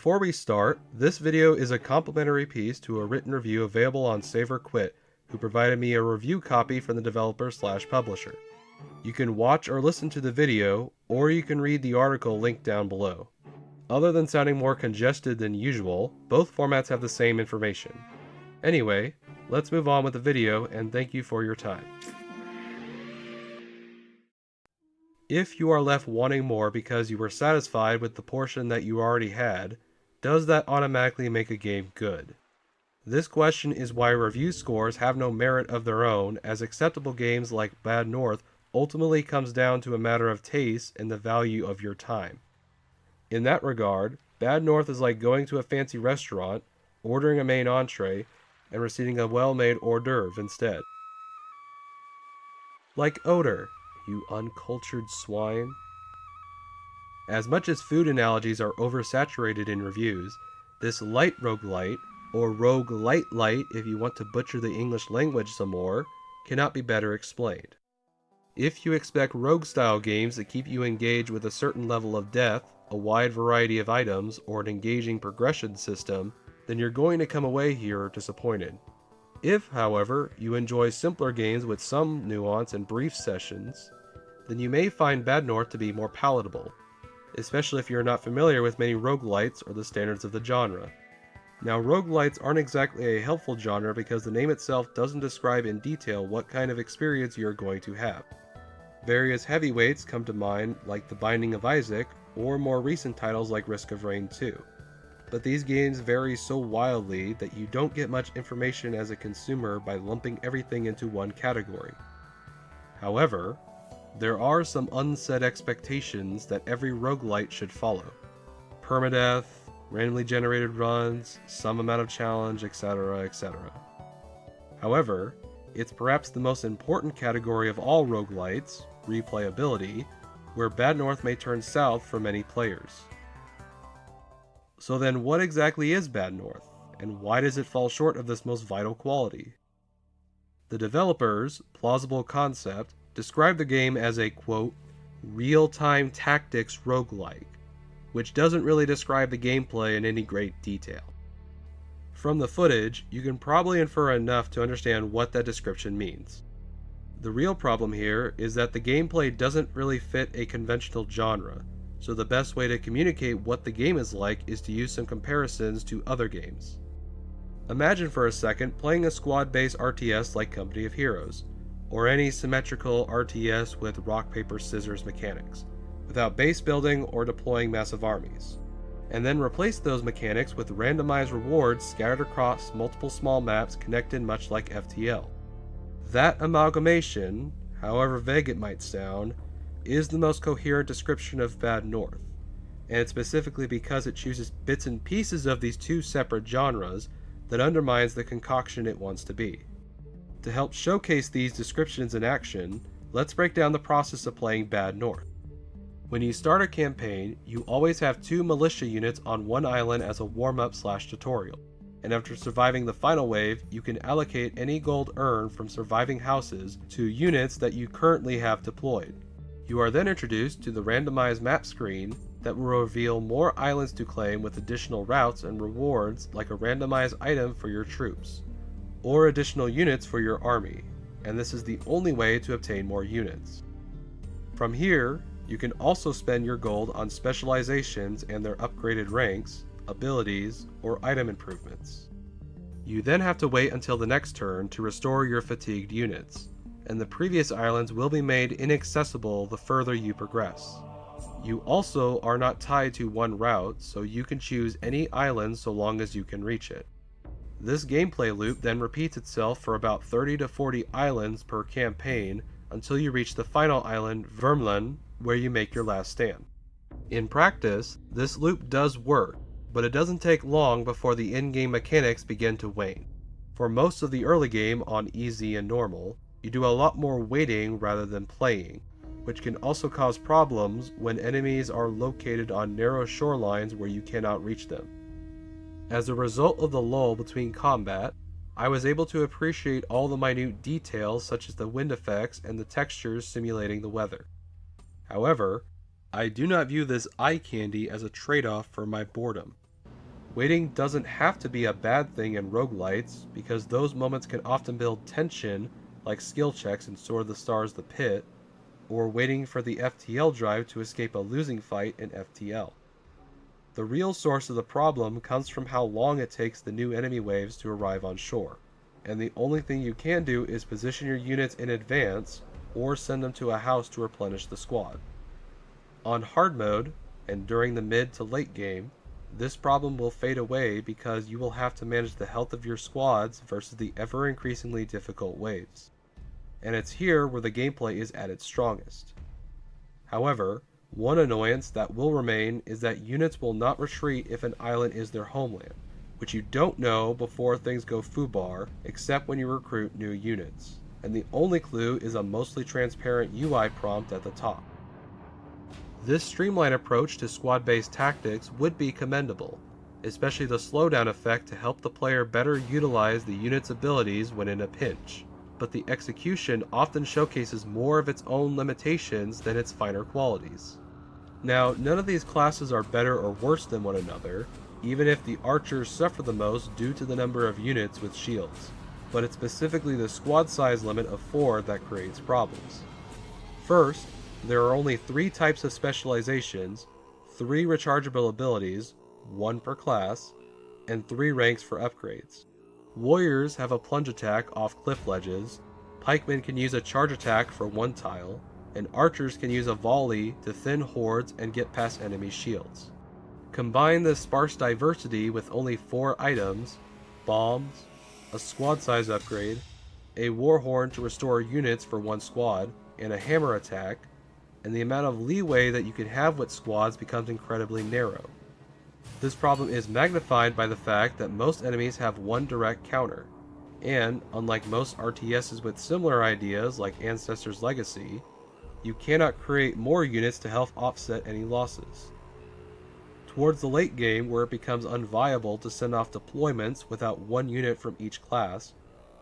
Before we start, this video is a complimentary piece to a written review available on Save or Quit, who provided me a review copy from the developer/publisher. You can watch or listen to the video, or you can read the article linked down below. Other than sounding more congested than usual, both formats have the same information. Anyway, let's move on with the video, and thank you for your time. If you are left wanting more because you were satisfied with the portion that you already had, does that automatically make a game good? This question is why review scores have no merit of their own, as acceptable games like Bad North ultimately comes down to a matter of taste and the value of your time. In that regard, Bad North is like going to a fancy restaurant, ordering a main entree, and receiving a well-made hors d'oeuvre instead. Like odor, you uncultured swine. As much as food analogies are oversaturated in reviews, this light roguelite, or rogue-lite if you want to butcher the English language some more, cannot be better explained. If you expect rogue-style games that keep you engaged with a certain level of depth, a wide variety of items, or an engaging progression system, then you're going to come away here disappointed. If, however, you enjoy simpler games with some nuance and brief sessions, then you may find Bad North to be more palatable, especially if you're not familiar with many roguelites or the standards of the genre. Now, roguelites aren't exactly a helpful genre because the name itself doesn't describe in detail what kind of experience you're going to have. Various heavyweights come to mind, like The Binding of Isaac, or more recent titles like Risk of Rain 2. But these games vary so wildly that you don't get much information as a consumer by lumping everything into one category. However, there are some unsaid expectations that every roguelite should follow. Permadeath, randomly generated runs, some amount of challenge, etc., etc. However, it's perhaps the most important category of all roguelites, replayability, where Bad North may turn south for many players. So then what exactly is Bad North, and why does it fall short of this most vital quality? The developers, Plausible Concept, describe the game as a, quote, real-time tactics roguelike, which doesn't really describe the gameplay in any great detail. From the footage, you can probably infer enough to understand what that description means. The real problem here is that the gameplay doesn't really fit a conventional genre, so the best way to communicate what the game is like is to use some comparisons to other games. Imagine for a second playing a squad-based RTS like Company of Heroes, or any symmetrical RTS with rock-paper-scissors mechanics, without base building or deploying massive armies, and then replace those mechanics with randomized rewards scattered across multiple small maps connected much like FTL. That amalgamation, however vague it might sound, is the most coherent description of Bad North, and specifically because it chooses bits and pieces of these two separate genres that undermines the concoction it wants to be. To help showcase these descriptions in action, let's break down the process of playing Bad North. When you start a campaign, you always have 2 militia units on one island as a warm-up/tutorial, and after surviving the final wave, you can allocate any gold earned from surviving houses to units that you currently have deployed. You are then introduced to the randomized map screen that will reveal more islands to claim with additional routes and rewards like a randomized item for your troops, or additional units for your army, and this is the only way to obtain more units. From here, you can also spend your gold on specializations and their upgraded ranks, abilities, or item improvements. You then have to wait until the next turn to restore your fatigued units, and the previous islands will be made inaccessible the further you progress. You also are not tied to one route, so you can choose any island so long as you can reach it. This gameplay loop then repeats itself for about 30 to 40 islands per campaign until you reach the final island, Vermland, where you make your last stand. In practice, this loop does work, but it doesn't take long before the in-game mechanics begin to wane. For most of the early game on easy and normal, you do a lot more waiting rather than playing, which can also cause problems when enemies are located on narrow shorelines where you cannot reach them. As a result of the lull between combat, I was able to appreciate all the minute details such as the wind effects and the textures simulating the weather. However, I do not view this eye candy as a trade-off for my boredom. Waiting doesn't have to be a bad thing in roguelites, because those moments can often build tension, like skill checks in Sword of the Stars The Pit, or waiting for the FTL drive to escape a losing fight in FTL. The real source of the problem comes from how long it takes the new enemy waves to arrive on shore, and the only thing you can do is position your units in advance, or send them to a house to replenish the squad. On hard mode, and during the mid to late game, this problem will fade away because you will have to manage the health of your squads versus the ever-increasingly difficult waves. And it's here where the gameplay is at its strongest. However, one annoyance that will remain is that units will not retreat if an island is their homeland, which you don't know before things go foobar, except when you recruit new units. And the only clue is a mostly transparent UI prompt at the top. This streamlined approach to squad-based tactics would be commendable, especially the slowdown effect to help the player better utilize the unit's abilities when in a pinch, but the execution often showcases more of its own limitations than its finer qualities. Now, none of these classes are better or worse than one another, even if the archers suffer the most due to the number of units with shields, but it's specifically the squad size limit of 4 that creates problems. First, there are only 3 types of specializations, 3 rechargeable abilities, 1 per class, and 3 ranks for upgrades. Warriors have a plunge attack off cliff ledges, pikemen can use a charge attack for 1 tile, and archers can use a volley to thin hordes and get past enemy shields. Combine this sparse diversity with only 4 items, bombs, a squad size upgrade, a warhorn to restore units for 1 squad, and a hammer attack, and the amount of leeway that you can have with squads becomes incredibly narrow. This problem is magnified by the fact that most enemies have 1 direct counter, and, unlike most RTSs with similar ideas like Ancestor's Legacy, you cannot create more units to help offset any losses. Towards the late game, where it becomes unviable to send off deployments without 1 unit from each class,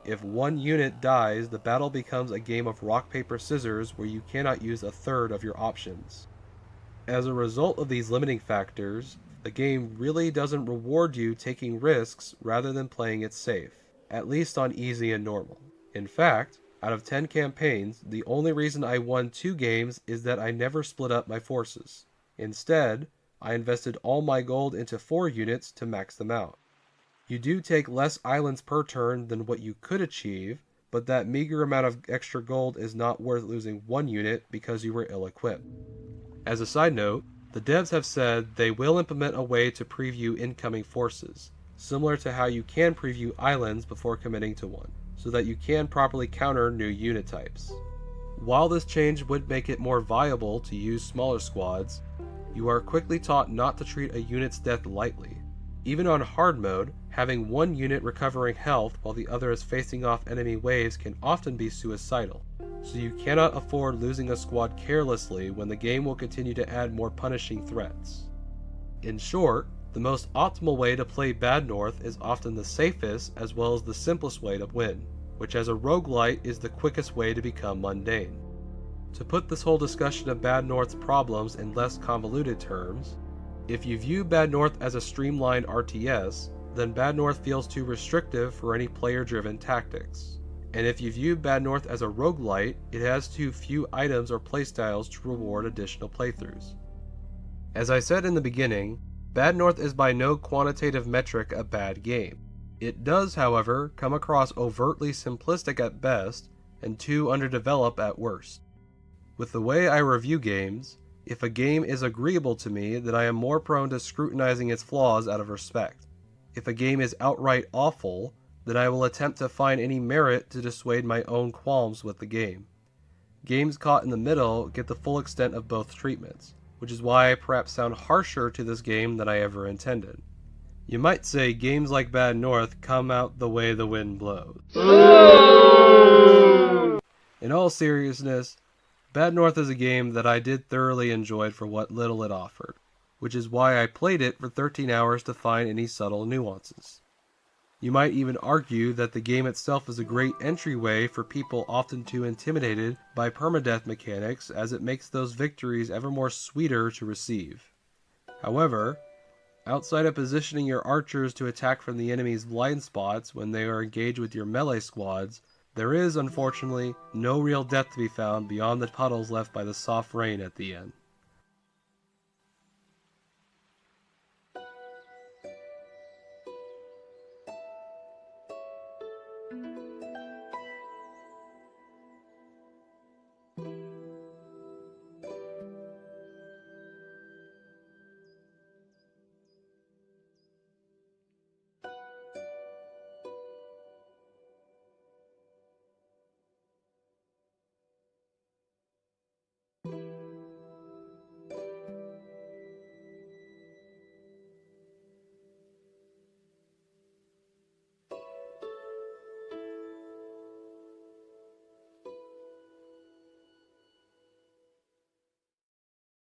if 1 unit dies, the battle becomes a game of rock, paper, scissors where you cannot use a third of your options. As a result of these limiting factors, the game really doesn't reward you taking risks rather than playing it safe, at least on easy and normal. In fact, out of 10 campaigns, the only reason I won 2 games is that I never split up my forces. Instead, I invested all my gold into 4 units to max them out. You do take less islands per turn than what you could achieve, but that meager amount of extra gold is not worth losing 1 unit because you were ill-equipped. As a side note, the devs have said they will implement a way to preview incoming forces, similar to how you can preview islands before committing to one, so that you can properly counter new unit types. While this change would make it more viable to use smaller squads, you are quickly taught not to treat a unit's death lightly. Even on hard mode, having 1 unit recovering health while the other is facing off enemy waves can often be suicidal, so you cannot afford losing a squad carelessly when the game will continue to add more punishing threats. In short, the most optimal way to play Bad North is often the safest as well as the simplest way to win, which as a roguelite is the quickest way to become mundane. To put this whole discussion of Bad North's problems in less convoluted terms, if you view Bad North as a streamlined RTS, then Bad North feels too restrictive for any player-driven tactics. And if you view Bad North as a roguelite, it has too few items or playstyles to reward additional playthroughs. As I said in the beginning, Bad North is by no quantitative metric a bad game. It does, however, come across overtly simplistic at best and too underdeveloped at worst. With the way I review games, if a game is agreeable to me, then I am more prone to scrutinizing its flaws out of respect. If a game is outright awful, then I will attempt to find any merit to dissuade my own qualms with the game. Games caught in the middle get the full extent of both treatments, which is why I perhaps sound harsher to this game than I ever intended. You might say games like Bad North come out the way the wind blows. In all seriousness, Bad North is a game that I did thoroughly enjoy for what little it offered, which is why I played it for 13 hours to find any subtle nuances. You might even argue that the game itself is a great entryway for people often too intimidated by permadeath mechanics, as it makes those victories ever more sweeter to receive. However, Outside of positioning your archers to attack from the enemy's blind spots when they are engaged with your melee squads, there is, unfortunately, no real depth to be found beyond the puddles left by the soft rain at the end.